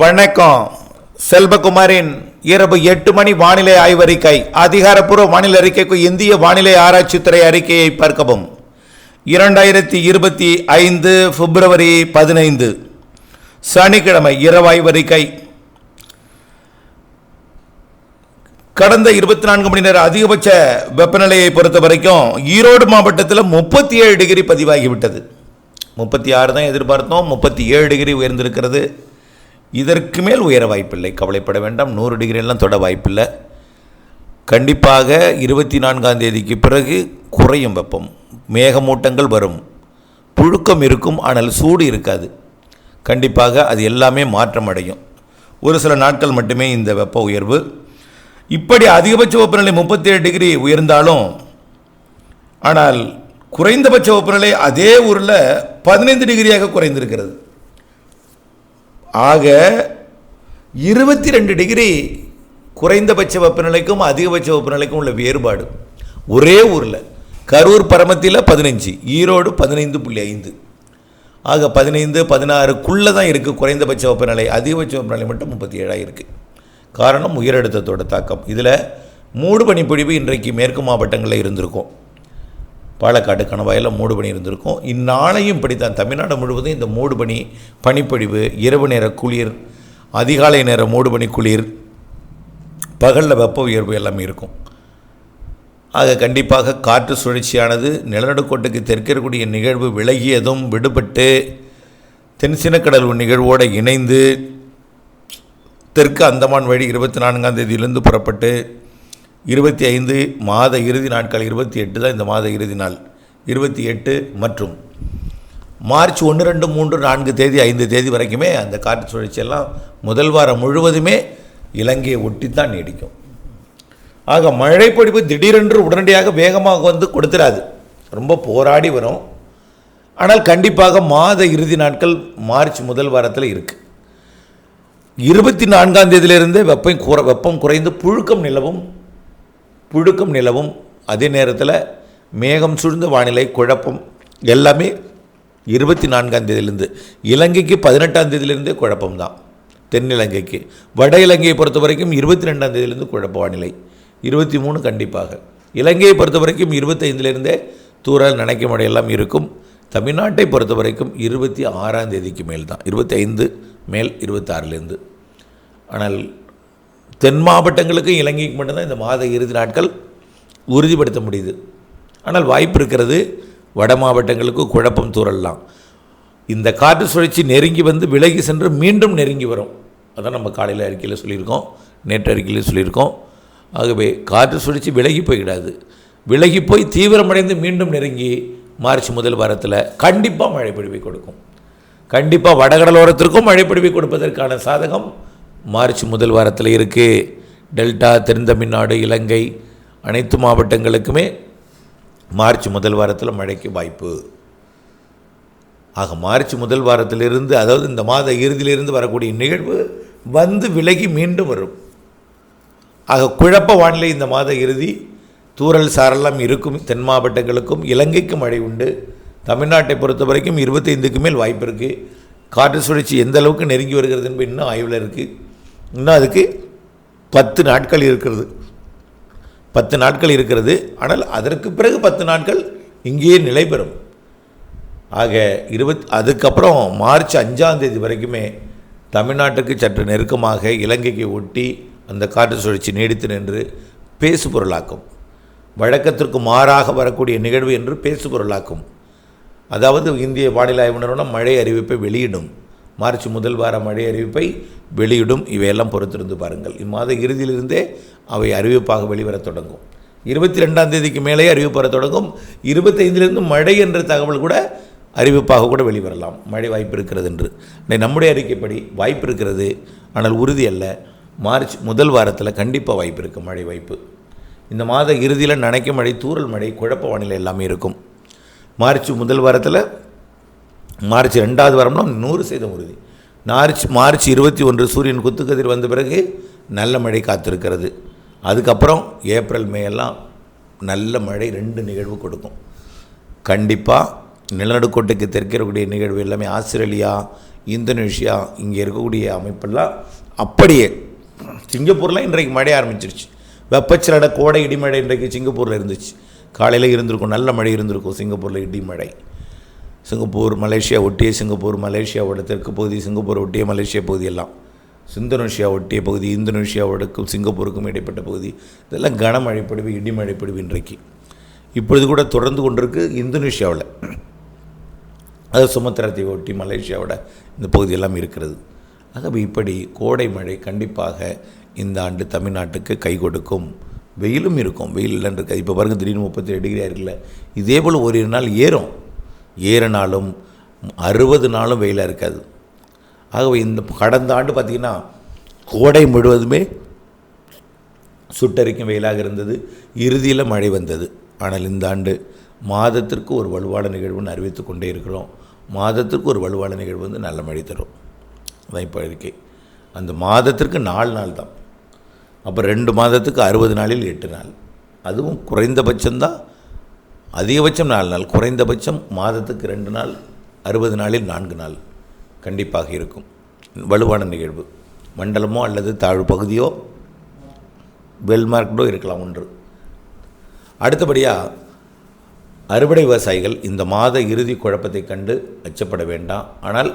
வணக்கம். செல்வகுமாரின் இரவு 8 மணி வானிலை ஆய்வறிக்கை. அதிகாரப்பூர்வ வானிலை அறிக்கைக்கு இந்திய வானிலை ஆராய்ச்சித்துறை அறிக்கையை பார்க்கவும். 2025 பிப்ரவரி 15 சனிக்கிழமை இரவு ஆய்வறிக்கை. கடந்த 24 மணி நேர அதிகபட்ச வெப்பநிலையை பொறுத்த வரைக்கும் ஈரோடு மாவட்டத்தில் 37 டிகிரி பதிவாகிவிட்டது. 36 தான் எதிர்பார்த்தோம், 37 டிகிரி உயர்ந்திருக்கிறது. இதற்கு மேல் உயர வாய்ப்பில்லை, கவலைப்பட வேண்டாம். 100 டிகிரி எல்லாம் தொட வாய்ப்பில்லை. கண்டிப்பாக 24ஆம் தேதிக்கு பிறகு குறையும் வெப்பம், மேகமூட்டங்கள் வரும், புழுக்கம் இருக்கும், ஆனால் சூடு இருக்காது. கண்டிப்பாக அது எல்லாமே மாற்றம் அடையும். ஒரு சில நாட்கள் மட்டுமே இந்த வெப்ப உயர்வு. இப்படி அதிகபட்ச வெப்பநிலை 37 டிகிரி உயர்ந்தாலும், ஆனால் குறைந்தபட்ச வெப்பநிலை அதே ஊரில் 15 டிகிரியாக குறைந்திருக்கிறது. ஆக 22 டிகிரி குறைந்தபட்ச வெப்பநிலைக்கும் அதிகபட்ச வெப்பநிலைக்கும் உள்ள வேறுபாடு. ஒரே ஊரில் கரூர் பரமத்தியில் 15, ஈரோடு 15.5. ஆக 15, 16க்குள்ளே தான் இருக்குது குறைந்தபட்ச வெப்பநிலை. அதிகபட்ச வெப்பநிலை மட்டும் 37 இருக்குது. காரணம் உயரழுத்தத்தோட தாக்கம். இதில் மூடு பனிப்பொழிவு இன்றைக்கு மேற்கு மாவட்டங்களில் இருந்திருக்கும். பாலக்காடு கணவாயில் மூடு பனி இருந்திருக்கும். இந்நாளையும் இப்படித்தான் தமிழ்நாடு முழுவதும் இந்த மூடு பனி, பனிப்பொழிவு, இரவு நேர குளிர், அதிகாலை நேர மூடு பனி குளிர், பகலில் வெப்ப உயர்வு எல்லாமே இருக்கும். ஆக கண்டிப்பாக காற்று சுழற்சியானது நிலநடுக்கோட்டுக்கு தெற்கே இருக்கக்கூடிய நிகழ்வு விலகியதும் விடுபட்டு தென்சினக்கடல் நிகழ்வோடு இணைந்து தெற்கு அந்தமான் வழி 24ஆம் தேதியிலிருந்து புறப்பட்டு 25 மாத இறுதி நாட்கள், 28 தான் இந்த மாத இறுதி நாள், 28 மற்றும் மார்ச் 1, 2, 3, 4 தேதி 5 தேதி வரைக்குமே அந்த காற்று சுழற்சியெல்லாம் முதல் வாரம் முழுவதுமே இலங்கையை ஒட்டித்தான் நீடிக்கும். ஆக மழைப்பொழிவு திடீரென்று உடனடியாக வேகமாக வந்து கொடுத்துடாது, ரொம்ப போராடி வரும். ஆனால் கண்டிப்பாக மாத இறுதி நாட்கள் மார்ச் முதல் வாரத்தில் இருக்குது. 24ஆம் தேதியிலிருந்தே வெப்பம் குறைந்து புழுக்கம் நிலவும். அதே நேரத்தில் மேகம் சூழ்ந்த வானிலை, குழப்பம் எல்லாமே 24ஆம் தேதியிலிருந்து. இலங்கைக்கு 18ஆம் தேதியிலிருந்தே குழப்பம்தான். தென்னிலங்கைக்கு, வட இலங்கையை பொறுத்த வரைக்கும் 22ஆம் தேதியிலிருந்து குழப்ப வானிலை. 23 கண்டிப்பாக. இலங்கையை பொறுத்த வரைக்கும் 25லிருந்தே தூறல் நனைக்க மழையெல்லாம் இருக்கும். தமிழ்நாட்டை பொறுத்த வரைக்கும் 26ஆம் தேதிக்கு மேல் தான், 25 மேல் 26லேருந்து. ஆனால் தென் மாவட்டங்களுக்கும் இலங்கைக்கு மட்டும்தான் இந்த மாத இறுதி நாட்கள் உறுதிப்படுத்த முடியுது. ஆனால் வாய்ப்பு இருக்கிறது வட மாவட்டங்களுக்கு குழப்பம் தூறலாம். இந்த காற்று சுழற்சி நெருங்கி வந்து விலகி சென்று மீண்டும் நெருங்கி வரும். அதான் நம்ம காலையில் அறிக்கையில் சொல்லியிருக்கோம், நேற்று அறிக்கையில் சொல்லியிருக்கோம். ஆகவே காற்று சுழற்சி விலகி போய்விடாது, விலகி போய் தீவிரமடைந்து மீண்டும் நெருங்கி மார்ச் முதல் வாரத்தில் கண்டிப்பாக மழைப்பொழிவை கொடுக்கும். கண்டிப்பாக வடகடலோரத்திற்கும் மழைப்பொழிவை கொடுப்பதற்கான சாதகம் மார்ச் முதல் வாரத்தில் இருக்குது. டெல்டா, தென்தமிழ்நாடு, இலங்கை அனைத்து மாவட்டங்களுக்குமே மார்ச் முதல் வாரத்தில் மழைக்கு வாய்ப்பு. ஆக மார்ச் முதல் வாரத்திலிருந்து, அதாவது இந்த மாத இறுதியிலிருந்து வரக்கூடிய நிகழ்வு வந்து விலகி மீண்டும் வரும். ஆக குழப்ப வானிலை இந்த மாத இறுதி. தூறல் சாரெல்லாம் இருக்கும். தென் மாவட்டங்களுக்கும் இலங்கைக்கும் மழை உண்டு. தமிழ்நாட்டை பொறுத்த வரைக்கும் 25க்கு மேல் வாய்ப்பு இருக்குது. காற்று சுழற்சி எந்த அளவுக்கு நெருங்கி வருகிறது என்பது இன்னும் ஆய்வில் இருக்குது. இன்னும் அதுக்கு 10 நாட்கள் இருக்கிறது. 10 நாட்கள் இருக்கிறது. ஆனால் அதற்கு பிறகு 10 நாட்கள் இங்கேயே நிலை பெறும். ஆக அதுக்கப்புறம் மார்ச் 5ஆம் தேதி வரைக்குமே தமிழ்நாட்டுக்கு சற்று நெருக்கமாக இலங்கைக்கு ஒட்டி அந்த காற்று சுழற்சி நீடித்து நின்று பேசு பொருளாக்கும். வழக்கத்திற்கு மாறாக வரக்கூடிய நிகழ்வு என்று பேசு பொருளாக்கும். அதாவது இந்திய வானிலை ஆய்வு நிறுவனம் மழை அறிவிப்பை வெளியிடும். மார்ச் முதல் வார மழை அறிவிப்பை வெளியிடும். இவையெல்லாம் பொறுத்திருந்து பாருங்கள். இம்மாத இறுதியிலிருந்தே அவை அறிவிப்பாக வெளிவரத் தொடங்கும். 22ஆம் தேதிக்கு மேலே அறிவிப்பு வர தொடங்கும். 25லிருந்து மழை என்ற தகவல் கூட அறிவிப்பாக கூட வெளிவரலாம். மழை வாய்ப்பு இருக்கிறது என்று நம்முடைய அறிக்கைப்படி வாய்ப்பு இருக்கிறது, ஆனால் உறுதி அல்ல. மார்ச் முதல் வாரத்தில் கண்டிப்பாக வாய்ப்பு இருக்குது, மழை வாய்ப்பு. இந்த மாத இறுதியில் நனைக்கும் மழை, தூறல் மழை, குழப்ப வானிலை எல்லாமே இருக்கும். மார்ச் முதல் வாரத்தில், மார்ச் 2வது வாரம்னா 100% உறுதி. மார்ச் 21 சூரியன் குத்துக்கதிர் வந்த பிறகு நல்ல மழை காத்திருக்கிறது. அதுக்கப்புறம் ஏப்ரல் மே எல்லாம் நல்ல மழை 2 நிகழ்வு கொடுக்கும். கண்டிப்பாக நிலநடுக்கோட்டுக்கு தெற்கக்கூடிய நிகழ்வு எல்லாமே ஆஸ்திரேலியா, இந்தோனேஷியா இங்கே இருக்கக்கூடிய அமைப்பெல்லாம் அப்படியே. சிங்கப்பூரில் இன்றைக்கு மழை ஆரம்பிச்சிருச்சு. வெப்பச்சலட கோடை இடிமழை இன்றைக்கு சிங்கப்பூரில் இருந்துச்சு. காலையில் இருந்திருக்கும், நல்ல மழை இருந்திருக்கும் சிங்கப்பூரில், இடிமழை. சிங்கப்பூர் மலேசியா ஒட்டிய சிங்கப்பூர், மலேசியாவோட தெற்கு பகுதி, சிங்கப்பூர் ஒட்டிய மலேசியா பகுதியெல்லாம், இந்தோனேஷியா ஒட்டிய பகுதி, இந்தோனேஷியாவோடக்கும் சிங்கப்பூருக்கும் இடைப்பட்ட பகுதி, இதெல்லாம் கனமழை பொழிவு, இடிமழை பொழிவு இன்றைக்கு. இப்பொழுது கூட தொடர்ந்து கொண்டிருக்கு இந்தோனேஷியாவில். அது சுமத்ரா தீவை ஒட்டி மலேசியாவோட இந்த பகுதியெல்லாம் இருக்கிறது. ஆகவே இப்படி கோடை மழை கண்டிப்பாக இந்த ஆண்டு தமிழ்நாட்டுக்கு கை கொடுக்கும். வெயிலும் இருக்கும், வெயில் இல்லைன்றது. இப்போ பாருங்கள், திடீர்னு 37 டிகிரி இருக்குல்ல. இதே போல் ஒரு நாள் ஏறினாலும் 60 நாளும் வெயிலாக இருக்காது. ஆகவே இந்த கடந்த ஆண்டு பார்த்திங்கன்னா கோடை முழுவதுமே சுட்டரிக்கும் வெயிலாக இருந்தது, இறுதியில் மழை வந்தது. ஆனால் இந்த ஆண்டு மாதத்திற்கு ஒரு வலுவான நிகழ்வுன்னு அறிவித்து கொண்டே இருக்கிறோம். மாதத்திற்கு ஒரு வலுவான நிகழ்வு வந்து நல்ல மழை தரும். அதான் இப்போ இருக்கே. அந்த மாதத்திற்கு 4 நாள் தான். அப்போ 2 மாதத்துக்கு 60 நாளில் 8 நாள். அதுவும் குறைந்தபட்சம்தான். அதிகபட்சம் 4 நாள், குறைந்தபட்சம் மாதத்துக்கு 2 நாள், 60 நாளில் 4 நாள் கண்டிப்பாக இருக்கும் வலுவான நிகழ்வு. மண்டலமோ அல்லது தாழ்வு பகுதியோ வெல்மார்க்டோ இருக்கலாம் ஒன்று. அடுத்தபடியாக அறுவடை விவசாயிகள் இந்த மாத இறுதி குழப்பத்தை கண்டு அச்சப்பட வேண்டாம். ஆனால்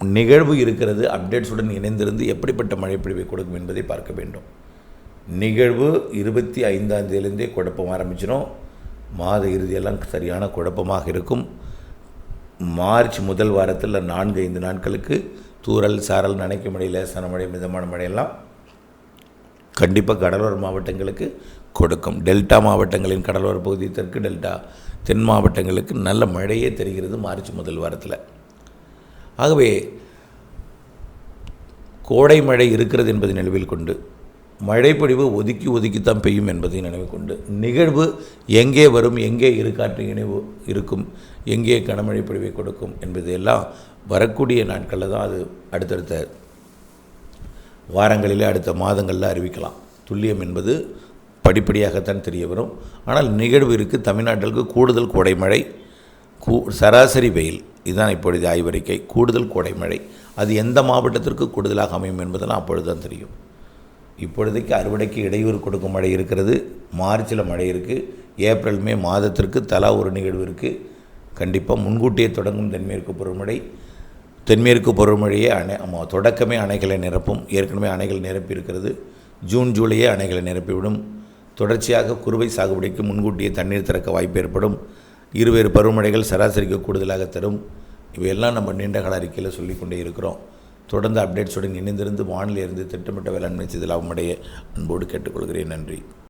நிகழ்வு இருக்கிறது, அப்டேட்ஸுடன் இணைந்திருந்து எப்படிப்பட்ட மழைப்பொழிவை கொடுக்கும் என்பதை பார்க்க வேண்டும். நிகழ்வு 25ஆம் தேதியிலேருந்தே குழப்பம் ஆரம்பிச்சிடும். மாத இறுதியெல்லாம் சரியான குழப்பமாக இருக்கும். மார்ச் முதல் வாரத்தில் 4-5 நாட்களுக்கு தூறல், சாரல், நனைக்கும் மழை, லேசான மழை, மிதமான மழையெல்லாம் கண்டிப்பாக கடலோர மாவட்டங்களுக்கு கொடுக்கும். டெல்டா மாவட்டங்களின் கடலோர பகுதி, தெற்கு டெல்டா, தென் மாவட்டங்களுக்கு நல்ல மழையே தெரிகிறது மார்ச் முதல் வாரத்தில். ஆகவே கோடை மழை இருக்கிறது என்பதை நினைவில் கொண்டு, மழைப்பொழிவு ஒதுக்கித்தான் பெய்யும் என்பதை நினைவு கொண்டு, நிகழ்வு எங்கே வரும், எங்கே இருக்காற்று இணைவு இருக்கும், எங்கே கனமழை பொழிவை கொடுக்கும் என்பதையெல்லாம் வரக்கூடிய நாட்களில் தான் அது அடுத்தடுத்த வாரங்களில், அடுத்த மாதங்களில் அறிவிக்கலாம். துல்லியம் என்பது படிப்படியாகத்தான் தெரிய வரும். ஆனால் நிகழ்வு இருக்குது. தமிழ்நாட்டிற்கு கூடுதல் கோடை மழை, சராசரி வெயில், இதுதான் இப்பொழுது ஆய்வறிக்கை. கூடுதல் கோடை மழை அது எந்த மாவட்டத்திற்கு கூடுதலாக அமையும் என்பதெல்லாம் அப்பொழுது தான் தெரியும். இப்பொழுதைக்கு அறுவடைக்கு இடையூறு கொடுக்கும் மழை இருக்கிறது. மார்ச்சில் மழை இருக்குது. ஏப்ரல், மே மாதத்திற்கு தலா ஒரு நிகழ்வு இருக்குது. கண்டிப்பாக முன்கூட்டியே தொடங்கும் தென்மேற்கு பருவமழையே தொடக்கமே அணைகளை நிரப்பும். ஏற்கனவே அணைகள் நிரப்பி இருக்கிறது. ஜூன், ஜூலையே அணைகளை நிரப்பிவிடும். தொடர்ச்சியாக குறுவை சாகுபடிக்கு முன்கூட்டியே தண்ணீர் திறக்க வாய்ப்பு ஏற்படும். இருவேறு பருவமழைகள் சராசரிக்கு கூடுதலாக தரும். இவையெல்லாம் நம்ம நீண்டகால அறிக்கையில் சொல்லிக்கொண்டே இருக்கிறோம். தொடர்ந்து அப்டேட்ஸுடன் இணைந்திருந்து வானிலிருந்து திட்டமிட்ட வேளாண்மை செய்து லாபமடைய அன்போடு கேட்டுக்கொள்கிறேன். நன்றி.